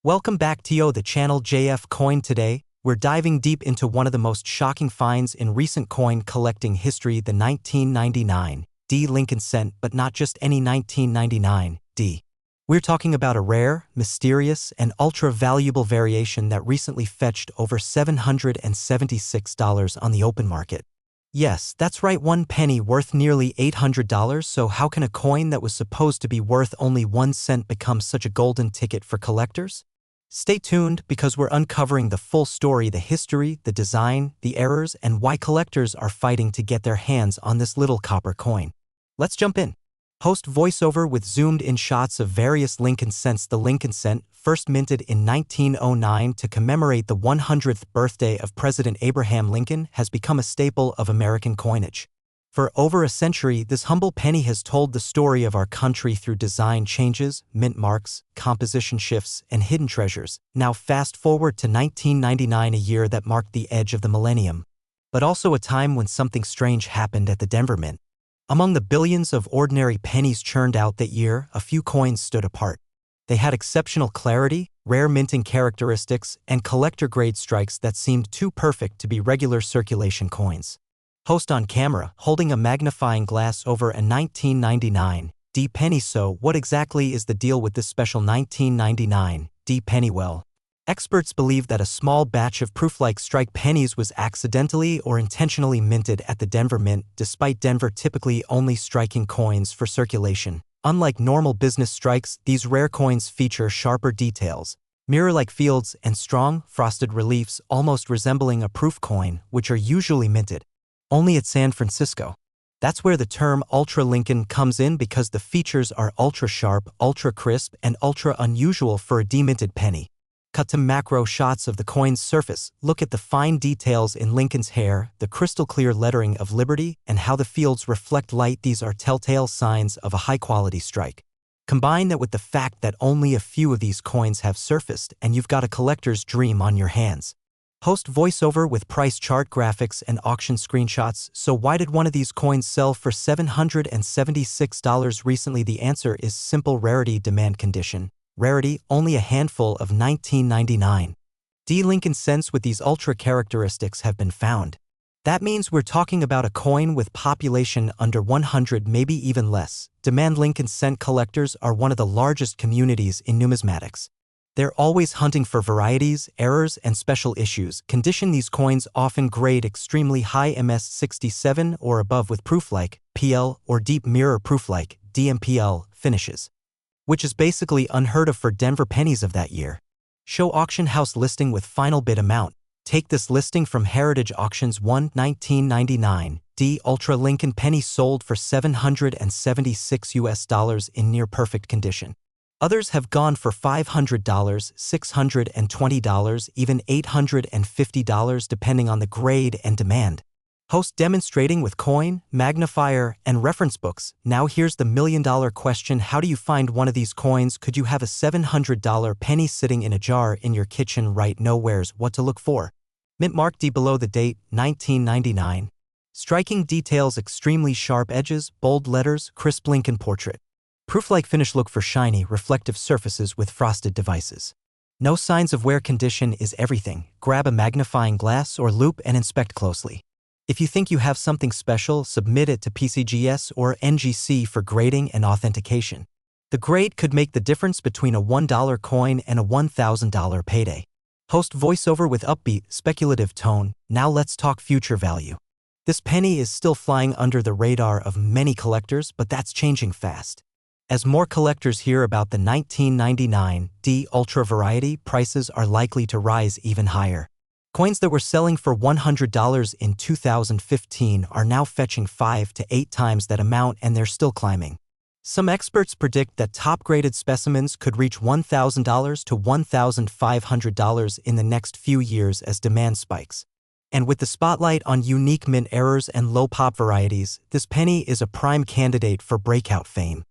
Welcome back to the channel JF Coin. Today, we're diving deep into one of the most shocking finds in recent coin collecting history, the 1999 D Lincoln cent, but not just any 1999 D. We're talking about a rare, mysterious, and ultra-valuable variation that recently fetched over $776 on the open market. Yes, that's right, one penny worth nearly $800. So how can a coin that was supposed to be worth only 1 cent become such a golden ticket for collectors? Stay tuned, because we're uncovering the full story, the history, the design, the errors, and why collectors are fighting to get their hands on this little copper coin. Let's jump in. Host voiceover with zoomed-in shots of various Lincoln cents. The Lincoln cent, first minted in 1909 to commemorate the 100th birthday of President Abraham Lincoln, has become a staple of American coinage. For over a century, this humble penny has told the story of our country through design changes, mint marks, composition shifts, and hidden treasures. Now fast forward to 1999, a year that marked the edge of the millennium, but also a time when something strange happened at the Denver Mint. Among the billions of ordinary pennies churned out that year, a few coins stood apart. They had exceptional clarity, rare minting characteristics, and collector-grade strikes that seemed too perfect to be regular circulation coins. Host on camera, holding a magnifying glass over a 1999 D penny. So what exactly is the deal with this special 1999 D penny? Well, experts believe that a small batch of proof-like strike pennies was accidentally or intentionally minted at the Denver Mint, despite Denver typically only striking coins for circulation. Unlike normal business strikes, these rare coins feature sharper details, mirror-like fields, and strong, frosted reliefs almost resembling a proof coin, which are usually minted only at San Francisco. That's where the term Ultra Lincoln comes in, because the features are ultra-sharp, ultra-crisp, and ultra-unusual for a deminted penny. Cut to macro shots of the coin's surface. Look at the fine details in Lincoln's hair, the crystal-clear lettering of Liberty, and how the fields reflect light. These are telltale signs of a high-quality strike. Combine that with the fact that only a few of these coins have surfaced, and you've got a collector's dream on your hands. Host voiceover with price chart graphics and auction screenshots. So why did one of these coins sell for $776 recently? The answer is simple: rarity, demand condition. Rarity, only a handful of 1999 D Lincoln cents with these ultra characteristics have been found. That means we're talking about a coin with population under 100, maybe even less. Demand Lincoln cent collectors are one of the largest communities in numismatics. They're always hunting for varieties, errors, and special issues. Condition: these coins often grade extremely high, MS67 or above, with proof-like PL or deep mirror proof-like DMPL finishes, which is basically unheard of for Denver pennies of that year. Show auction house listing with final bid amount. Take this listing from Heritage Auctions. 1999 D Ultra Lincoln penny sold for $776 in near perfect condition. Others have gone for $500, $620, even $850, depending on the grade and demand. Host demonstrating with coin, magnifier, and reference books. Now here's the million-dollar question: how do you find one of these coins? Could you have a $700 penny sitting in a jar in your kitchen right now? Where's what to look for? Mint mark D below the date, 1999. Striking details, extremely sharp edges, bold letters, crisp Lincoln portrait. Proof-like finish. Look for shiny, reflective surfaces with frosted devices. No signs of wear. Condition is everything. Grab a magnifying glass or loupe and inspect closely. If you think you have something special, submit it to PCGS or NGC for grading and authentication. The grade could make the difference between a $1 coin and a $1,000 payday. Host voiceover with upbeat, speculative tone. Now let's talk future value. This penny is still flying under the radar of many collectors, but that's changing fast. As more collectors hear about the 1999 D Ultra variety, prices are likely to rise even higher. Coins that were selling for $100 in 2015 are now fetching 5 to 8 times that amount, and they're still climbing. Some experts predict that top-graded specimens could reach $1,000 to $1,500 in the next few years as demand spikes. And with the spotlight on unique mint errors and low-pop varieties, this penny is a prime candidate for breakout fame.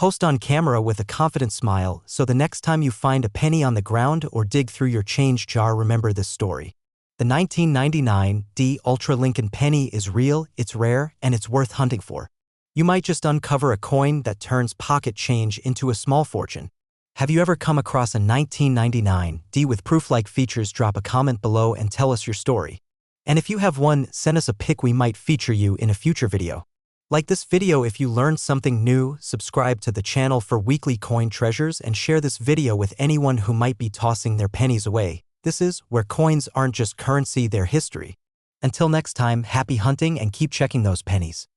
Host on camera with a confident smile. So the next time you find a penny on the ground or dig through your change jar, remember this story. The 1999 D Ultra Lincoln penny is real, it's rare, and it's worth hunting for. You might just uncover a coin that turns pocket change into a small fortune. Have you ever come across a 1999 D with proof-like features? Drop a comment below and tell us your story. And if you have one, send us a pic, we might feature you in a future video. Like this video if you learned something new, subscribe to the channel for weekly coin treasures, and share this video with anyone who might be tossing their pennies away. This is where coins aren't just currency, they're history. Until next time, happy hunting and keep checking those pennies.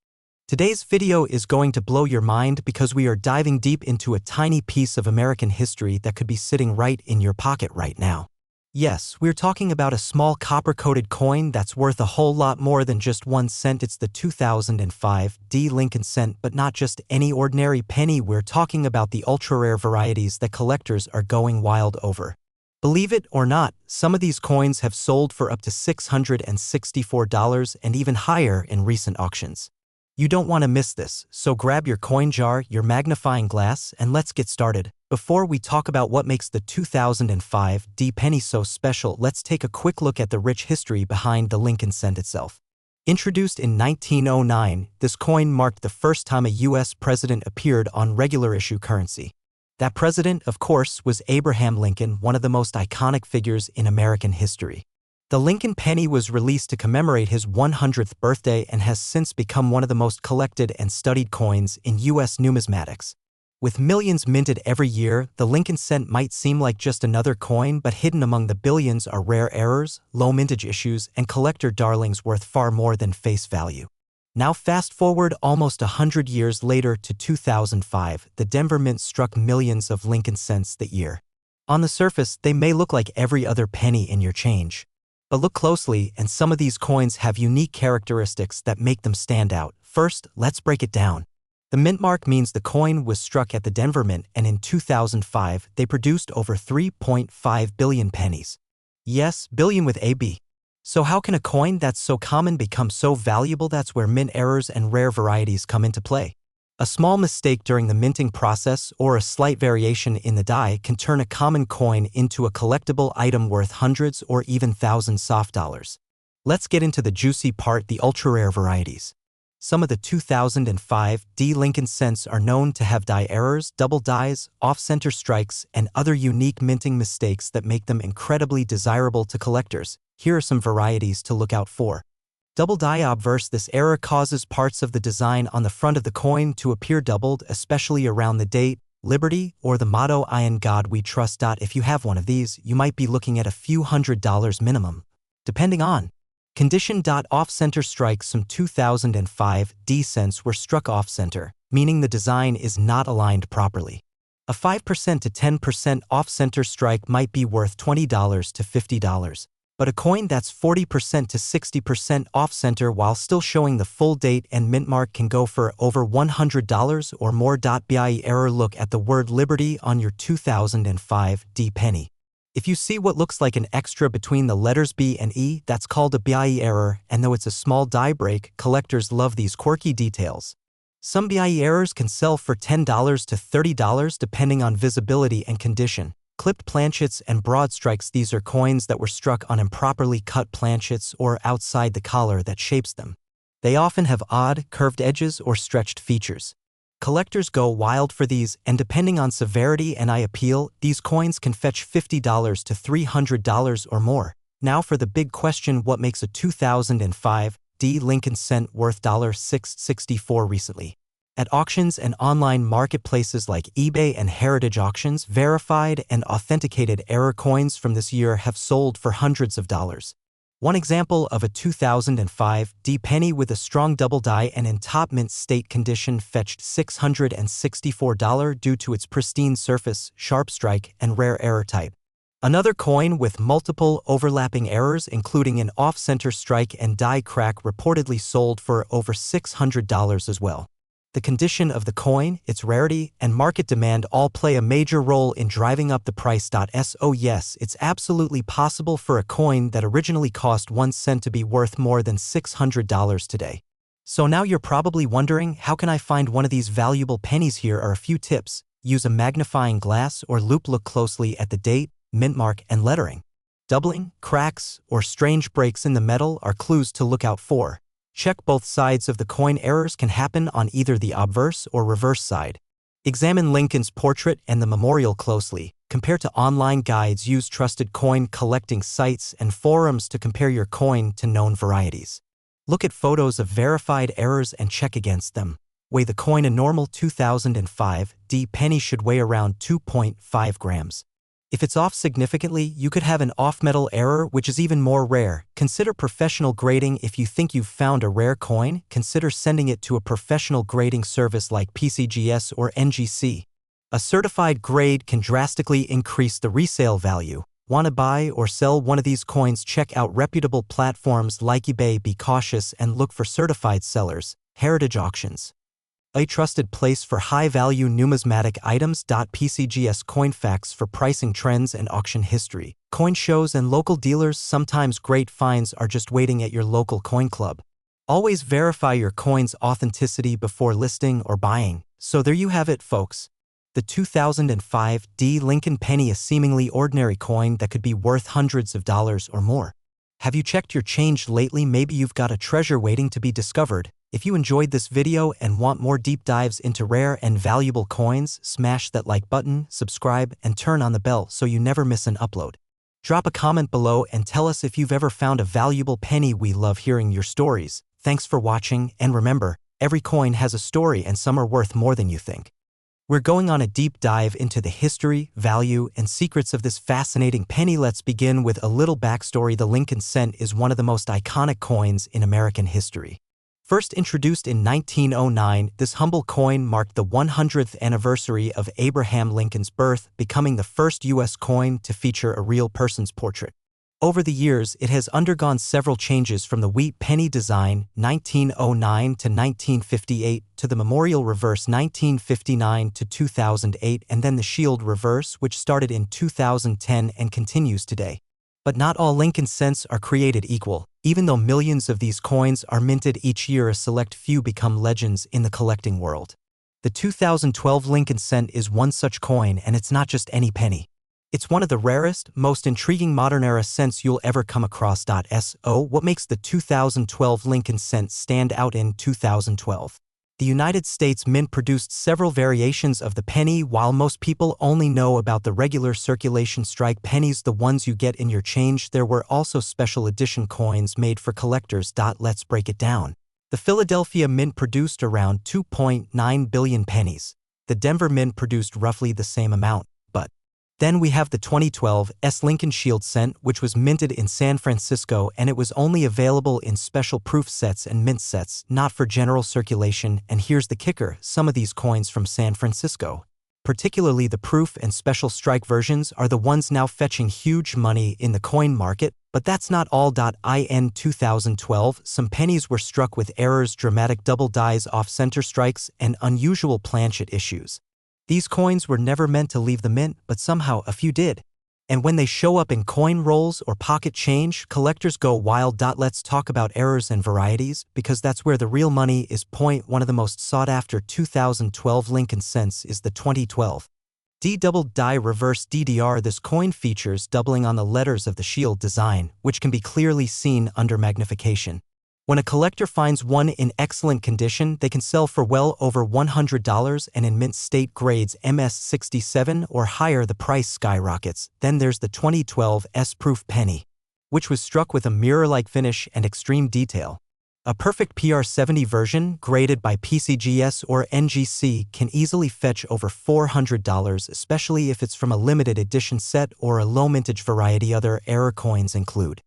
Today's video is going to blow your mind because we are diving deep into a tiny piece of American history that could be sitting right in your pocket right now. Yes, we're talking about a small copper-coated coin that's worth a whole lot more than just 1 cent. It's the 2005 D Lincoln cent, but not just any ordinary penny. We're talking about the ultra-rare varieties that collectors are going wild over. Believe it or not, some of these coins have sold for up to $664 and even higher in recent auctions. You don't want to miss this, so grab your coin jar, your magnifying glass, and let's get started. Before we talk about what makes the 2005 D penny so special, let's take a quick look at the rich history behind the Lincoln cent itself. Introduced in 1909, this coin marked the first time a U.S. president appeared on regular issue currency. That president, of course, was Abraham Lincoln, one of the most iconic figures in American history. The Lincoln penny was released to commemorate his 100th birthday and has since become one of the most collected and studied coins in U.S. numismatics. With millions minted every year, the Lincoln cent might seem like just another coin, but hidden among the billions are rare errors, low mintage issues, and collector darlings worth far more than face value. Now fast forward almost 100 years later to 2005, the Denver Mint struck millions of Lincoln cents that year. On the surface, they may look like every other penny in your change. But look closely, and some of these coins have unique characteristics that make them stand out. First, let's break it down. The mint mark means the coin was struck at the Denver Mint, and in 2005, they produced over 3.5 billion pennies. Yes, billion with a B. So how can a coin that's so common become so valuable? That's where mint errors and rare varieties come into play. A small mistake during the minting process or a slight variation in the die can turn a common coin into a collectible item worth hundreds or even thousands soft dollars. Let's get into the juicy part, the ultra-rare varieties. Some of the 2005 D Lincoln cents are known to have die errors, double dies, off-center strikes, and other unique minting mistakes that make them incredibly desirable to collectors. Here are some varieties to look out for. Double die obverse. This error causes parts of the design on the front of the coin to appear doubled, especially around the date, liberty, or the motto "In God We Trust." If you have one of these, you might be looking at a few $100s minimum, depending on condition. Off-center strike. Some 2005 D cents were struck off-center, meaning the design is not aligned properly. A 5% to 10% off-center strike might be worth $20 to $50. But a coin that's 40% to 60% off-center while still showing the full date and mint mark can go for over $100 or more. Be error. Look at the word liberty on your 2005 D penny. If you see what looks like an extra between the letters B and E, that's called a BIE error, and though it's a small die break, collectors love these quirky details. Some BIE errors can sell for $10 to $30 depending on visibility and condition. Clipped planchets and broad strikes. These are coins that were struck on improperly cut planchets or outside the collar that shapes them. They often have odd, curved edges or stretched features. Collectors go wild for these, and depending on severity and eye appeal, these coins can fetch $50 to $300 or more. Now for the big question, what makes a 2005 D Lincoln cent worth $664 recently? At auctions and online marketplaces like eBay and Heritage Auctions, verified and authenticated error coins from this year have sold for hundreds of dollars. One example of a 2005 D penny with a strong double die and in top mint state condition fetched $664 due to its pristine surface, sharp strike, and rare error type. Another coin with multiple overlapping errors, including an off-center strike and die crack, reportedly sold for over $600 as well. The condition of the coin, its rarity, and market demand all play a major role in driving up the price. So yes, it's absolutely possible for a coin that originally cost 1 cent to be worth more than $600 today. So now you're probably wondering, how can I find one of these valuable pennies? Here are a few tips. Use a magnifying glass or loupe. Look closely at the date, mint mark, and lettering. Doubling, cracks, or strange breaks in the metal are clues to look out for. Check both sides of the coin. Errors can happen on either the obverse or reverse side. Examine Lincoln's portrait and the memorial closely. Compare to online guides. Use trusted coin collecting sites and forums to compare your coin to known varieties. Look at photos of verified errors and check against them. Weigh the coin. A normal 2005 D penny should weigh around 2.5 grams. If it's off significantly, you could have an off-metal error, which is even more rare. Consider professional grading. If you think you've found a rare coin, consider sending it to a professional grading service like PCGS or NGC. A certified grade can drastically increase the resale value. Want to buy or sell one of these coins? Check out reputable platforms like eBay. Be cautious and look for certified sellers. Heritage auctions, a trusted place for high-value numismatic items. PCGS Coinfax for pricing trends and auction history. Coin shows and local dealers. Sometimes great finds are just waiting at your local coin club. Always verify your coin's authenticity before listing or buying. So there you have it, folks. The 2005 D Lincoln penny, a seemingly ordinary coin that could be worth hundreds of dollars or more. Have you checked your change lately? Maybe you've got a treasure waiting to be discovered. If you enjoyed this video and want more deep dives into rare and valuable coins, smash that like button, subscribe, and turn on the bell so you never miss an upload. Drop a comment below and tell us if you've ever found a valuable penny. We love hearing your stories. Thanks for watching, and remember, every coin has a story and some are worth more than you think. We're going on a deep dive into the history, value, and secrets of this fascinating penny. Let's begin with a little backstory. The Lincoln cent is one of the most iconic coins in American history. First introduced in 1909, this humble coin marked the 100th anniversary of Abraham Lincoln's birth, becoming the first U.S. coin to feature a real person's portrait. Over the years, it has undergone several changes, from the wheat penny design 1909 to 1958 to the memorial reverse 1959 to 2008, and then the shield reverse, which started in 2010 and continues today. But not all Lincoln cents are created equal. Even though millions of these coins are minted each year, a select few become legends in the collecting world. The 2012 Lincoln cent is one such coin, and it's not just any penny. It's one of the rarest, most intriguing modern-era cents you'll ever come across. So, what makes the 2012 Lincoln cent stand out? In 2012, the United States Mint produced several variations of the penny. While most people only know about the regular circulation strike pennies, the ones you get in your change, there were also special edition coins made for collectors. Let's break it down. The Philadelphia Mint produced around 2.9 billion pennies. The Denver Mint produced roughly the same amount. Then we have the 2012 Lincoln Shield cent, which was minted in San Francisco, and it was only available in special proof sets and mint sets, not for general circulation. And here's the kicker: some of these coins from San Francisco, particularly the proof and special strike versions, are the ones now fetching huge money in the coin market. But that's not all. In 2012, some pennies were struck with errors, dramatic double dies, off-center strikes, and unusual planchet issues. These coins were never meant to leave the mint, but somehow a few did. And when they show up in coin rolls or pocket change, collectors go wild. Let's talk about errors and varieties, because that's where the real money is. One of the most sought-after 2012 Lincoln cents is the 2012 D double die reverse DDR. This coin features doubling on the letters of the shield design, which can be clearly seen under magnification. When a collector finds one in excellent condition, they can sell for well over $100, and in mint state grades MS67 or higher, the price skyrockets. Then there's the 2012 S-proof penny, which was struck with a mirror-like finish and extreme detail. A perfect PR70 version, graded by PCGS or NGC, can easily fetch over $400, especially if it's from a limited edition set or a low-mintage variety. Other error coins include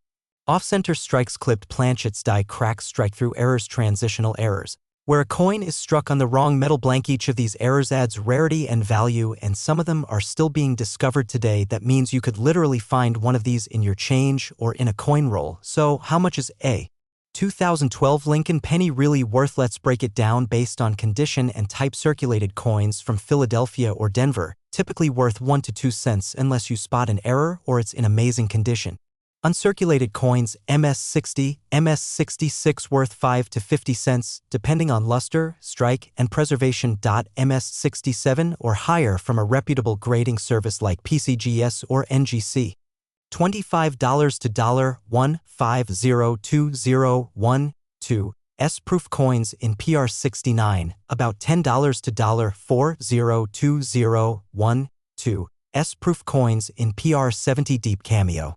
off-center strikes, clipped planchets, die cracks, strike-through errors, transitional errors, where a coin is struck on the wrong metal blank. Each of these errors adds rarity and value, and some of them are still being discovered today. That means you could literally find one of these in your change or in a coin roll. So, how much is a 2012 Lincoln penny really worth? Let's break it down based on condition and type. Circulated coins from Philadelphia or Denver, typically worth 1 to 2 cents unless you spot an error or it's in amazing condition. Uncirculated coins MS60, MS66, worth 5 to 50 cents, depending on luster, strike, and preservation. MS67 or higher from a reputable grading service like PCGS or NGC. $25 to $1502012 S-proof coins in PR69, about $10 to $402012. S-proof coins in PR70 deep cameo,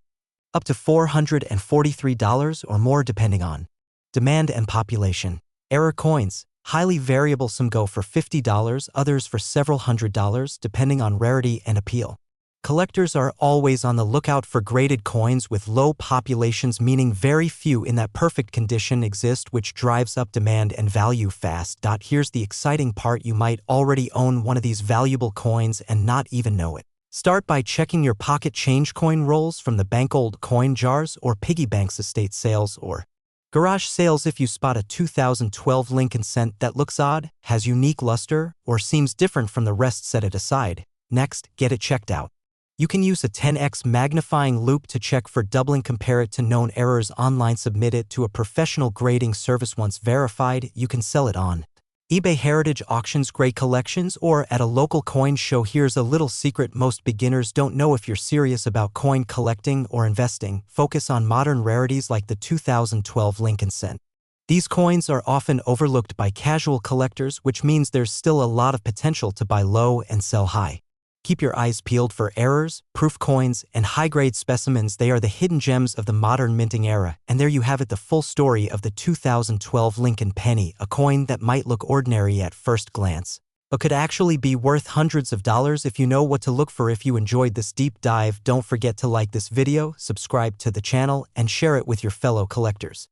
up to $443 or more depending on demand and population. Error coins, highly variable, some go for $50, others for several $100s depending on rarity and appeal. Collectors are always on the lookout for graded coins with low populations, meaning very few in that perfect condition exist, which drives up demand and value fast. Here's the exciting part: you might already own one of these valuable coins and not even know it. Start by checking your pocket change coin rolls from the bank, old coin jars, or piggy banks, estate sales, or garage sales. If you spot a 2012 Lincoln cent that looks odd, has unique luster, or seems different from the rest, set it aside. Next, get it checked out. You can use a 10x magnifying loupe to check for doubling, compare it to known errors online, submit it to a professional grading service. Once verified, you can sell it on eBay, heritage auctions, great collections, or at a local coin show. Here's a little secret: most beginners don't know if you're serious about coin collecting or investing. Focus on modern rarities like the 2012 Lincoln cent. These coins are often overlooked by casual collectors, which means there's still a lot of potential to buy low and sell high. Keep your eyes peeled for errors, proof coins, and high-grade specimens. They are the hidden gems of the modern minting era. And there you have it, the full story of the 2012 Lincoln penny, a coin that might look ordinary at first glance, but could actually be worth hundreds of dollars if you know what to look for. If you enjoyed this deep dive, don't forget to like this video, subscribe to the channel, and share it with your fellow collectors.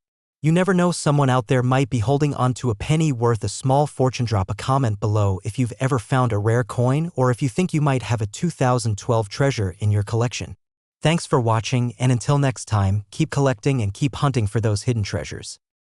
You never know, someone out there might be holding on to a penny worth a small fortune. Drop a comment below if you've ever found a rare coin, or if you think you might have a 2012 treasure in your collection. Thanks for watching, and until next time, keep collecting and keep hunting for those hidden treasures.